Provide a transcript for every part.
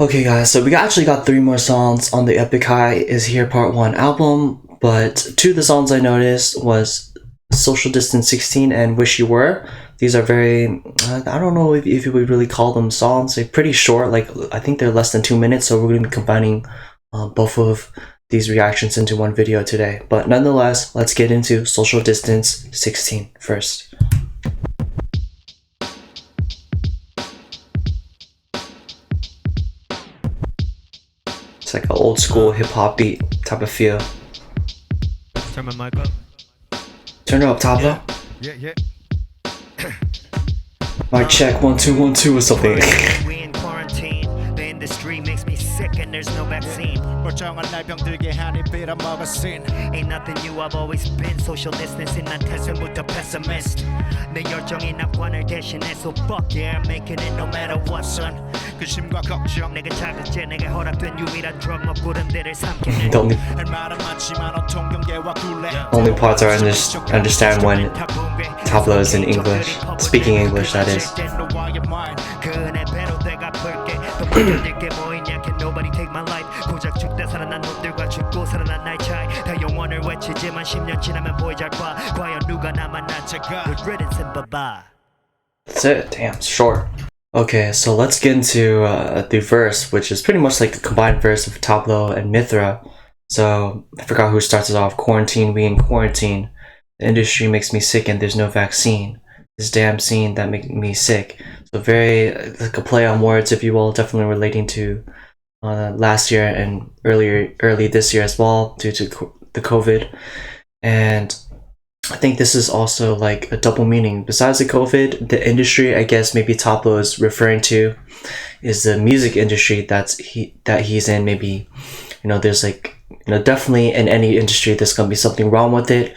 Okay guys, so we actually got 3 more songs on the Epik High Is Here Part 1 album, but 2 of the songs I noticed was Social Distance 16 and Wish You Were. These are very, I don't know if you would really call them songs. They're pretty short, like I think they're less than 2 minutes, so we're going to be combining both of these reactions into one video today. But nonetheless, let's get into Social Distance 16 first. It's like an old school hip hop beat type of feel. Turn my mic up. Turn it up, Tablo. Yeah. Mic check 1 2 1 2 or something. We in quarantine. The industry makes me sick and there's no vaccine. Ain't nothing new, I've always been social distancing. 난 태생부터 pessimist. 내 열정이 낙관을 대신해. So fuck yeah, I'm making it no matter what, son. 근심과 걱정 내게 자극제 내게 허락된 유일한 drug 먹구름들을 삼키네. The only parts I understand when Tablo is in English, speaking English, that is. Nobody take my life. 고작 죽다 살아난 놈들과 죽고 살아난 나의 차이. 다 영원을 외치지만 10년 지나면 보이 잘 봐. 과연 누가 나만 낯질까? Good riddance and bye-bye. That's it. Damn, it's short. Okay, so let's get into the verse, which is pretty much like the combined verse of Tablo and Mithra. So I forgot who starts it off. Quarantine, we in quarantine. The industry makes me sick and there's no vaccine. This damn scene that make me sick. So very like a play on words, if you will, definitely relating to last year and early this year as well, due to the COVID. And I think this is also like a double meaning. Besides the COVID, the industry I guess maybe Tablo is referring to is the music industry that he's in. Maybe, you know, there's like, you know, definitely in any industry there's gonna be something wrong with it.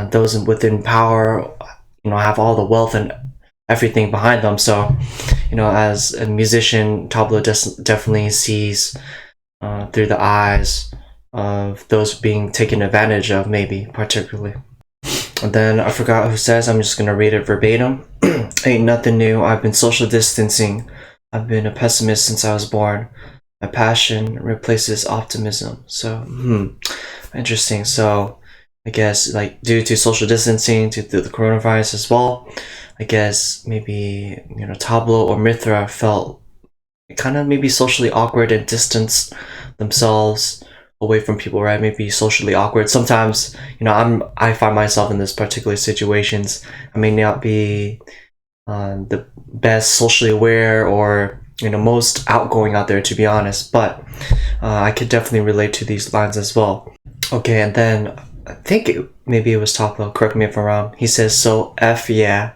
Those within power, you know, have all the wealth and everything behind them. So, you know, as a musician, Tablo definitely sees through the eyes of those being taken advantage of, maybe particularly. And then I forgot who says, I'm just gonna read it verbatim. Ain't nothing new, I've been social distancing. I've been a pessimist since I was born. My passion replaces optimism. So, interesting. So I guess like due to social distancing, due to the coronavirus as well, I guess maybe, you know, Tablo or Mithra felt kind of maybe socially awkward and distanced themselves away from people, right? Maybe socially awkward. Sometimes, you know, I find myself in this particular situations. I may not be the best socially aware or, you know, most outgoing out there, to be honest, but I could definitely relate to these lines as well. Okay, and then I think maybe it was Tablo, correct me if I'm wrong. He says, so F yeah,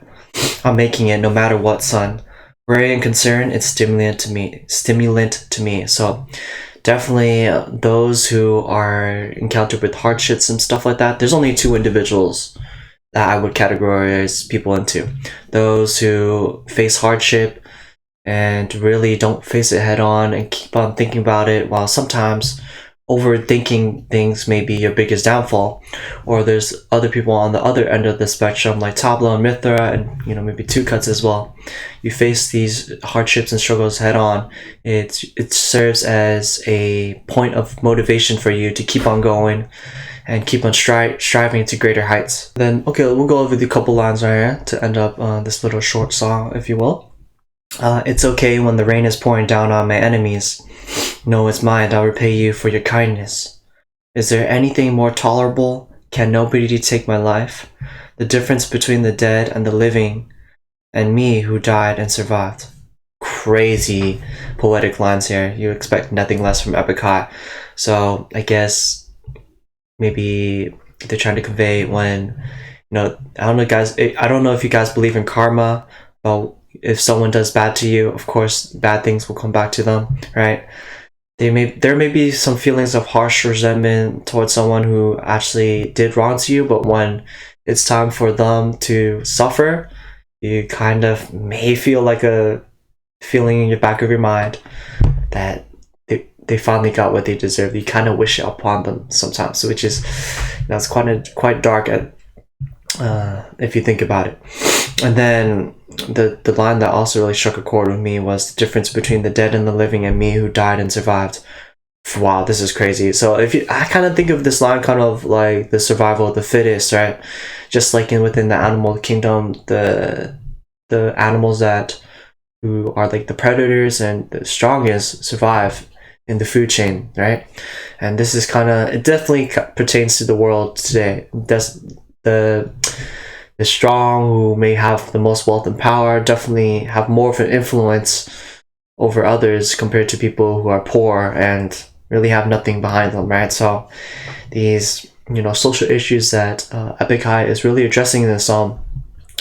I'm making it no matter what, son. Worry and concern, it's stimulant to me. So definitely those who are encountered with hardships and stuff like that, there's only 2 individuals that I would categorize people into. Those who face hardship and really don't face it head on and keep on thinking about it, while sometimes overthinking things may be your biggest downfall. Or there's other people on the other end of the spectrum, like Tablo and Mithra, and, you know, maybe 2 Cuts as well. You face these hardships and struggles head on. It serves as a point of motivation for you to keep on going and keep on striving to greater heights. Then, okay, we'll go over the couple lines right here to end up this little short song, if you will. It's okay when the rain is pouring down on my enemies. No, it's mine, I'll repay you for your kindness. Is there anything more tolerable? Can nobody take my life? The difference between the dead and the living, and me who died and survived. Crazy poetic lines here. You expect nothing less from Epik High. So I guess maybe they're trying to convey when, you know, I don't know guys, I don't know if you guys believe in karma, but if someone does bad to you, of course bad things will come back to them, right? There may be some feelings of harsh resentment towards someone who actually did wrong to you, but when it's time for them to suffer, you kind of may feel like a feeling in the back of your mind that they finally got what they deserve. You kind of wish it upon them sometimes, which is, you know, it's quite dark if you think about it. And then the line that also really struck a chord with me was the difference between the dead and the living and me who died and survived. Wow, this is crazy. So I kind of think of this line kind of like the survival of the fittest, right? Just like within the animal kingdom, the animals that who are like the predators and the strongest survive in the food chain, right? And this is kind of, it definitely pertains to the world today. The strong who may have the most wealth and power definitely have more of an influence over others compared to people who are poor and really have nothing behind them, right? So these, social issues that Epik High is really addressing in the song,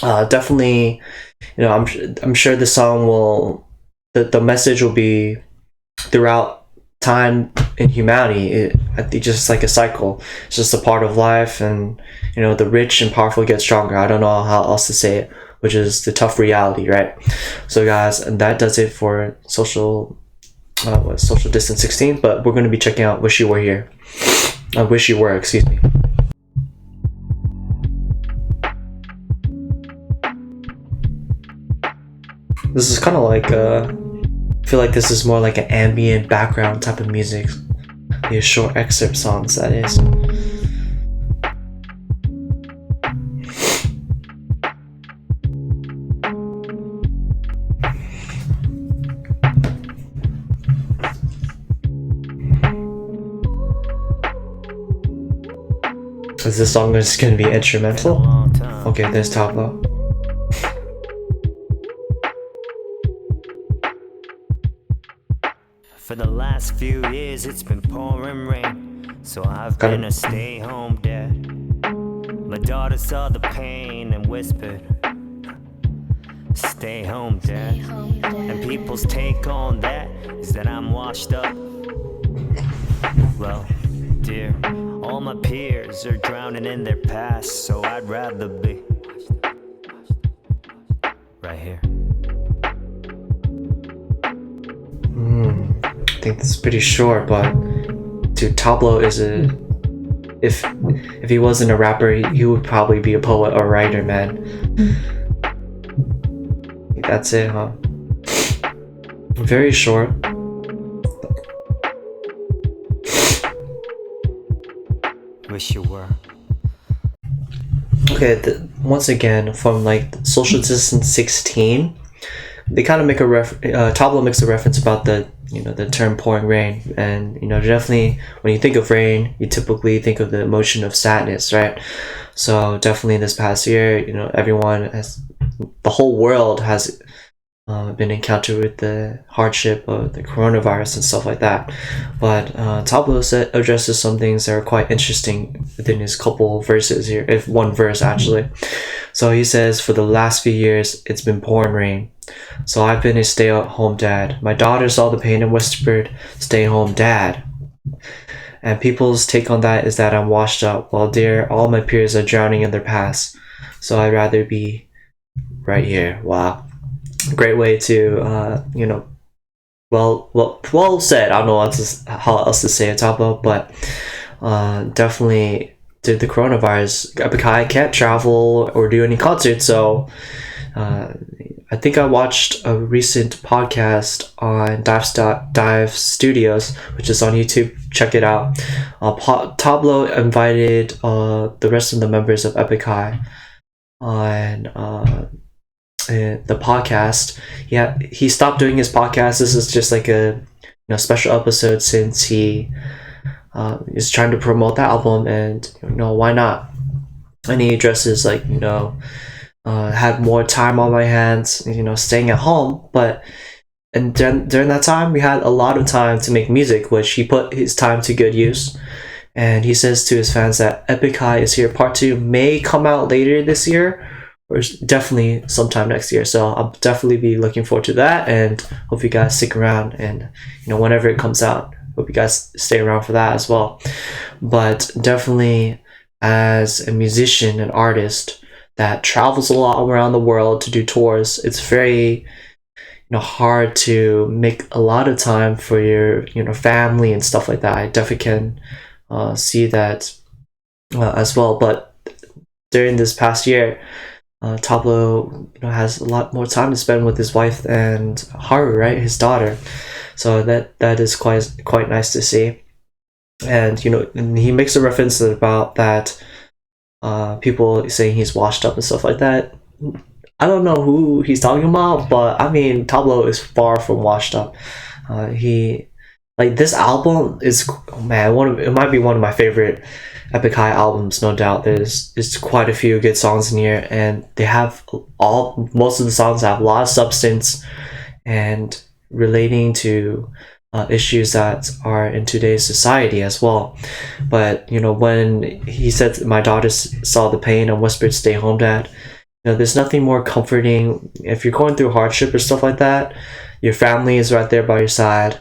definitely, I'm sure the song will, the message will be throughout time in humanity. I think just like a cycle. It's just a part of life, and the rich and powerful get stronger. I don't know how else to say it, which is the tough reality, right? So guys, and that does it for social distance 16. But we're going to be checking out Wish You Were Here. Wish You Were, excuse me. This is kind of like I feel like this is more like an ambient background type of music. These short excerpt songs, that is. Is this song just gonna be instrumental? Okay, there's tableau. For the last few years it's been pouring rain, so I've been a stay-home dad. My daughter saw the pain and whispered, stay home, dad. And people's take on that is that I'm washed up. Well, dear, all my peers are drowning in their past, so I'd rather be right here. I think this is pretty short, but dude, Tableau is if he wasn't a rapper, he would probably be a poet or writer, man. That's it, huh? Very short. Wish you were. Okay, once again, from like Social Distance 16, they kind of make Tableau makes a reference about the term pouring rain, and definitely when you think of rain, you typically think of the emotion of sadness, right? So definitely this past year, the whole world has been encountered with the hardship of the coronavirus and stuff like that. But Tableau addresses some things that are quite interesting within his couple verses here, if one verse actually. So he says, for the last few years, it's been pouring rain. So I've been a stay-at-home dad. My daughter saw the pain and whispered, stay home, dad. And people's take on that is that I'm washed up. Well, dear, all my peers are drowning in their past. So I'd rather be right here. Wow. Great way to, well said. I don't know how else to say it, Tableau, but definitely did the coronavirus. Epik High can't travel or do any concerts, so I think I watched a recent podcast on Dive Studios, which is on YouTube. Check it out. Tableau invited the rest of the members of Epik High on the podcast. Yeah, he stopped doing his podcast. This is just like a special episode since he is trying to promote the album, and why not? And he addresses like had more time on my hands, staying at home, and during that time we had a lot of time to make music, which he put his time to good use. And he says to his fans that Epik High is Here Part 2 may come out later this year, or definitely sometime next year. So I'll definitely be looking forward to that, and hope you guys stick around, and whenever it comes out, hope you guys stay around for that as well. But definitely, as a musician and artist that travels a lot around the world to do tours, it's very hard to make a lot of time for your family and stuff like that. I definitely can see that as well. But during this past year, Tablo, has a lot more time to spend with his wife and Haru, right, his daughter. So that is quite nice to see. And and he makes a reference about that people saying he's washed up and stuff like that. I don't know who he's talking about, but I mean, Tablo is far from washed up. He like this album is, oh man, it might be one of my favorite Epic High albums, no doubt. There's quite a few good songs in here, and they have most of the songs have a lot of substance and relating to issues that are in today's society as well. But when he said, "My daughter saw the pain and whispered, 'Stay home, Dad," there's nothing more comforting if you're going through hardship or stuff like that. Your family is right there by your side,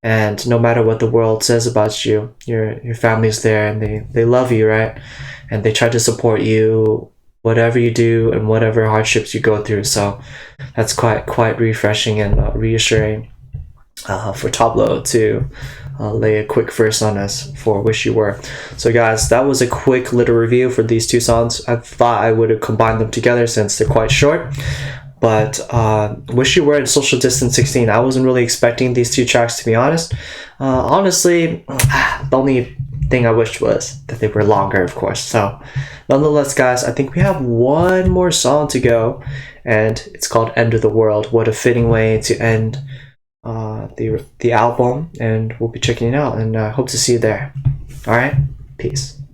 and no matter what the world says about you, your family's there, and they love you, right? And they try to support you, whatever you do and whatever hardships you go through. So that's quite refreshing and reassuring for Tablo to lay a quick verse on us for "Wish You Were." So guys, that was a quick little review for these two songs. I thought I would have combined them together since they're quite short, but "Wish You Were" and "Social Distance 16", I wasn't really expecting these two tracks, to be honest. Honestly, the only thing I wished was that they were longer, of course. So nonetheless, guys, I think we have one more song to go, and it's called "End of the World." What a fitting way to end the album, and we'll be checking it out, and I hope to see you there. All right, peace.